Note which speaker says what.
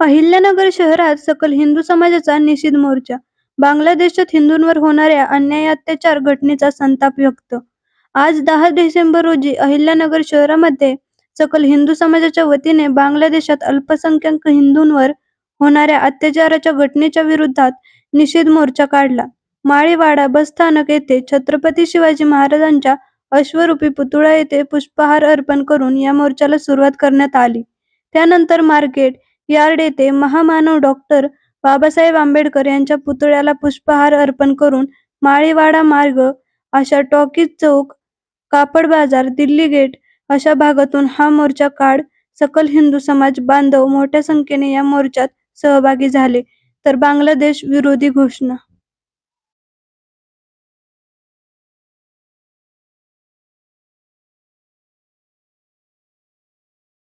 Speaker 1: अहिल्यानगर शहरात सकल हिंदू समाजाचा निषेध मोर्चा. बांगलादेशात हिंदूंवर होणाऱ्या अन्याय अत्याचार घटनेचा संताप व्यक्त. आज 10 डिसेंबर रोजी अहिल्यानगर शहरामध्ये सकल हिंदू समाजाच्या वतीने बांगलादेशात अल्पसंख्याक हिंदूंवर होणाऱ्या अत्याचाराच्या घटनेच्या विरोधात निषेध मोर्चा काढला. माळीवाडा बसस्थानक येथे छत्रपती शिवाजी महाराजांच्या अश्वरूपी पुतळा येथे पुष्पहार अर्पण करून या मोर्चाला सुरुवात करण्यात आली. त्यानंतर मार्केट यार्ड येथे महामानव डॉक्टर बाबासाहेब आंबेडकर यांच्या पुतळ्याला पुष्पहार अर्पण करून माळीवाडा मार्ग, आशा टॉकीज चौक, कापड बाजार, दिल्ली गेट अशा भागातून हा मोर्चा काढ सकल हिंदू समाज बांधव मोठ्या संख्येने या मोर्चात सहभागी झाले. तर बांगलादेश विरोधी घोषणा